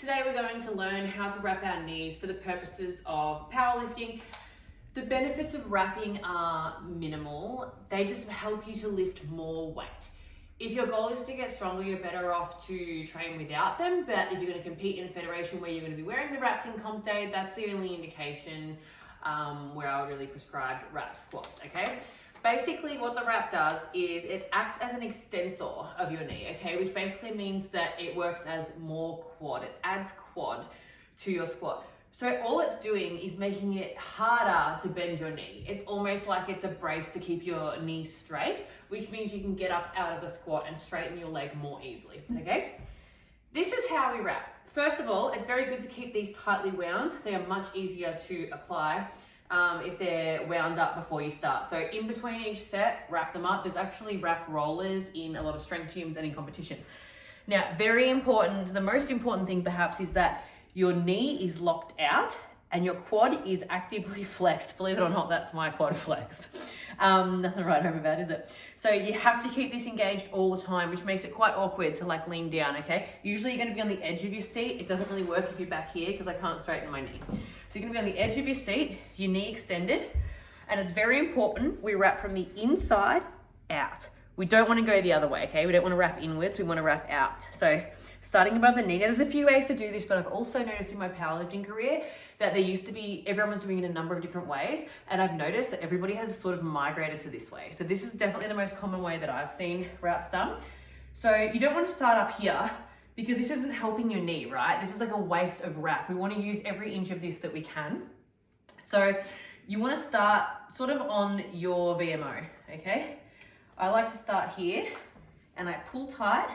Today we're going to learn how to wrap our knees for the purposes of powerlifting. The benefits of wrapping are minimal. They just help you to lift more weight. If your goal is to get stronger, you're better off to train without them. But if you're going to compete in a federation where you're going to be wearing the wraps in comp day, that's the only indication where I would really prescribe wrap squats, okay? Basically what the wrap does is it acts as an extensor of your knee, okay? Which basically means that it works as more quad. It adds quad to your squat. So all it's doing is making it harder to bend your knee. It's almost like it's a brace to keep your knee straight, which means you can get up out of the squat and straighten your leg more easily, okay? This is how we wrap. First of all, it's very good to keep these tightly wound. They are much easier to apply if they're wound up before you start. So in between each set, wrap them up. There's actually wrap rollers in a lot of strength gyms and in competitions. Now, very important, the most important thing perhaps is that your knee is locked out and your quad is actively flexed. Believe it or not, that's my quad flexed. Nothing to write home about, is it? So you have to keep this engaged all the time, which makes it quite awkward to like lean down, okay? Usually you're gonna be on the edge of your seat. It doesn't really work if you're back here because I can't straighten my knee. So you're gonna be on the edge of your seat, your knee extended, and it's very important we wrap from the inside out. We don't wanna go the other way, okay? We don't wanna wrap inwards, we wanna wrap out. So starting above the knee. Now there's a few ways to do this, but I've also noticed in my powerlifting career that there used to be, everyone was doing it in a number of different ways. And I've noticed that everybody has sort of migrated to this way. So this is definitely the most common way that I've seen wraps done. So you don't want to start up here because this isn't helping your knee, right? This is like a waste of wrap. We want to use every inch of this that we can. So you want to start sort of on your VMO, okay? I like to start here and I pull tight.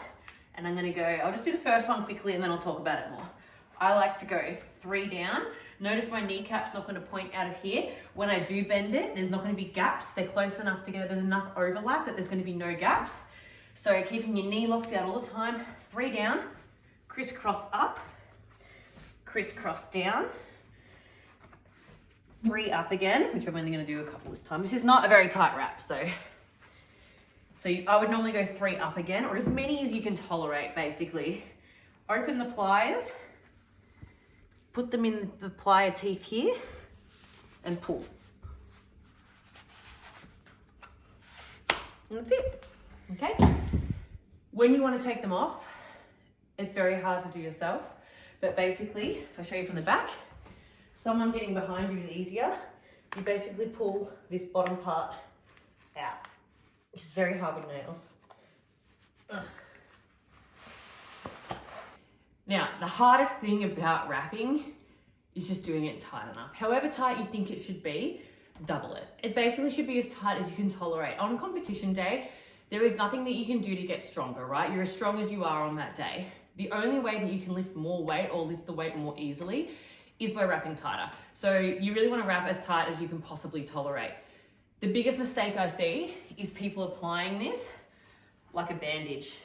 And I'm gonna go, I'll just do the first one quickly and then I'll talk about it more. I like to go 3 down. Notice my kneecap's not gonna point out of here. When I do bend it, there's not gonna be gaps. They're close enough together, there's enough overlap that there's gonna be no gaps. So keeping your knee locked out all the time. 3 down, crisscross up, crisscross down, 3 up again, which I'm only gonna do a couple this time. This is not a very tight wrap, so I would normally go 3 up again, or as many as you can tolerate, basically. Open the pliers, put them in the plier teeth here, and pull. And that's it, okay? When you want to take them off, it's very hard to do yourself, but basically, if I show you from the back, someone getting behind you is easier. You basically pull this bottom part out, which is very hard with nails. Ugh. Now, the hardest thing about wrapping is just doing it tight enough. However tight you think it should be, double it. It basically should be as tight as you can tolerate. On competition day, there is nothing that you can do to get stronger, right? You're as strong as you are on that day. The only way that you can lift more weight or lift the weight more easily is by wrapping tighter. So you really want to wrap as tight as you can possibly tolerate. The biggest mistake I see is people applying this like a bandage.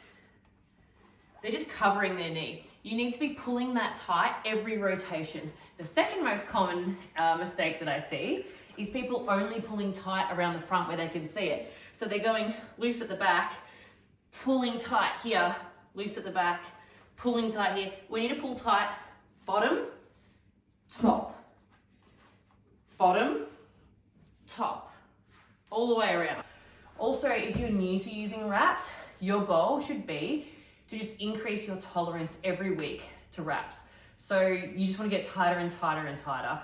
They're just covering their knee. You need to be pulling that tight every rotation. The second most common mistake that I see is people only pulling tight around the front where they can see it. So they're going loose at the back, pulling tight here, loose at the back, pulling tight here. We need to pull tight, bottom, top, bottom, top. All the way around. Also, if you're new to using wraps, your goal should be to just increase your tolerance every week to wraps. So you just want to get tighter and tighter and tighter.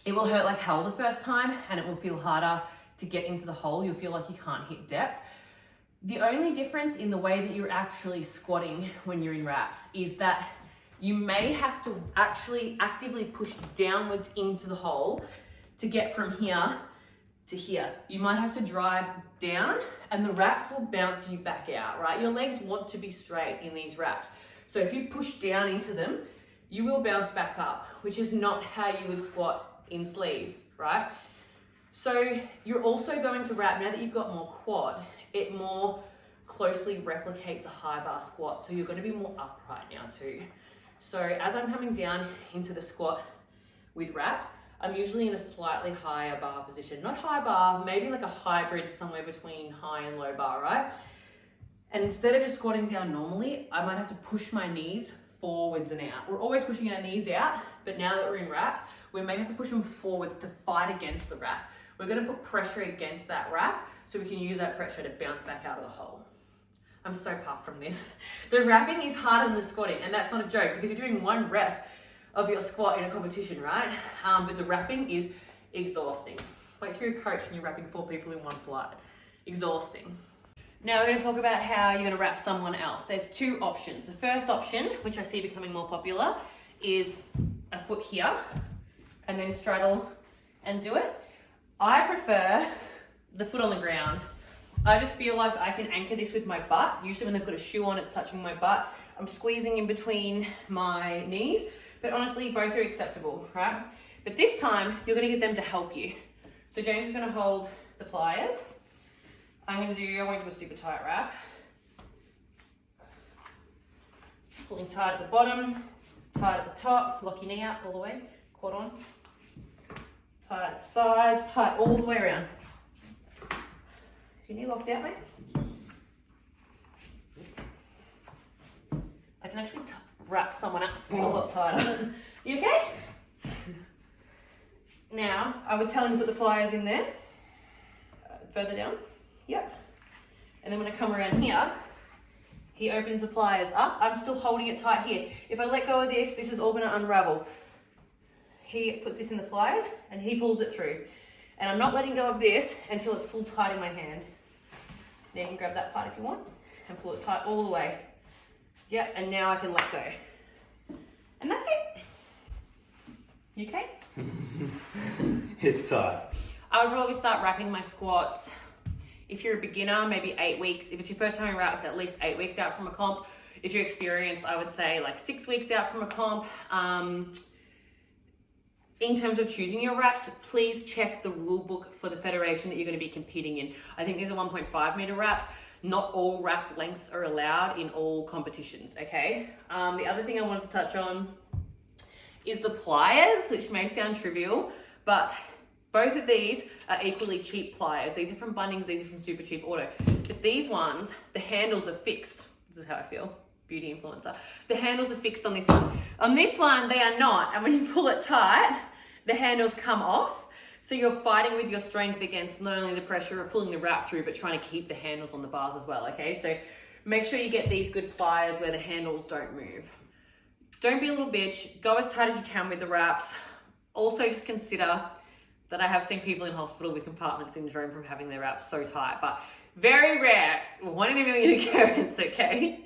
It will hurt like hell the first time and it will feel harder to get into the hole. You'll feel like you can't hit depth. The only difference in the way that you're actually squatting when you're in wraps is that you may have to actually actively push downwards into the hole to get from here to here. You might have to drive down and the wraps will bounce you back out, right? Your legs want to be straight in these wraps. So if you push down into them, you will bounce back up, which is not how you would squat in sleeves, right? So you're also going to wrap, now that you've got more quad, it more closely replicates a high bar squat. So you're going to be more upright now too. So as I'm coming down into the squat with wraps, I'm usually in a slightly higher bar position. Not high bar, maybe like a hybrid somewhere between high and low bar, right? And instead of just squatting down normally, I might have to push my knees forwards and out. We're always pushing our knees out, but now that we're in wraps, we may have to push them forwards to fight against the wrap. We're going to put pressure against that wrap so we can use that pressure to bounce back out of the hole. I'm so puffed from this. The wrapping is harder than the squatting, and that's not a joke because you're doing 1 rep of your squat in a competition, right? But the wrapping is exhausting. Like you're a coach and you're wrapping 4 people in one flight. Exhausting. Now we're going to talk about how you're going to wrap someone else. There's 2 options. The first option, which I see becoming more popular, is a foot here and then straddle and do it. I prefer the foot on the ground. I just feel like I can anchor this with my butt. Usually when I've got a shoe on, it's touching my butt. I'm squeezing in between my knees, but honestly, both are acceptable, right? But this time, you're gonna get them to help you. So James is gonna hold the pliers. I won't do a super tight wrap. Pulling tight at the bottom, tight at the top, lock your knee out all the way, quad on. Tight at the sides, tight all the way around. Is your knee locked out, mate? I can actually wrap someone else a lot tighter. You okay? Now, I would tell him to put the pliers in there. Further down. Yep. And then when I come around here, he opens the pliers up. I'm still holding it tight here. If I let go of this, this is all going to unravel. He puts this in the pliers and he pulls it through. And I'm not letting go of this until it's pulled tight in my hand. Now you can grab that part if you want and pull it tight all the way. Yep, and now I can let go. And that's it. You okay? It's tight. I would probably start wrapping my squats. If you're a beginner, maybe 8 weeks. If it's your first time in wraps, at least 8 weeks out from a comp. If you're experienced, I would say like 6 weeks out from a comp. In terms of choosing your wraps, please check the rule book for the federation that you're going to be competing in. I think these are 1.5 meter wraps. Not all wrap lengths are allowed in all competitions, okay? The other thing I wanted to touch on is the pliers, which may sound trivial, but both of these are equally cheap pliers. These are from Bunnings, these are from Super Cheap Auto. But these ones, the handles are fixed. This is how I feel, beauty influencer. The handles are fixed on this one. On this one, they are not. And when you pull it tight, the handles come off. So you're fighting with your strength against not only the pressure of pulling the wrap through, but trying to keep the handles on the bars as well, okay? So make sure you get these good pliers where the handles don't move. Don't be a little bitch. Go as tight as you can with the wraps. Also just consider that I have seen people in hospital with compartment syndrome from having their wraps so tight, but very rare, 1 in a million occurrence, okay?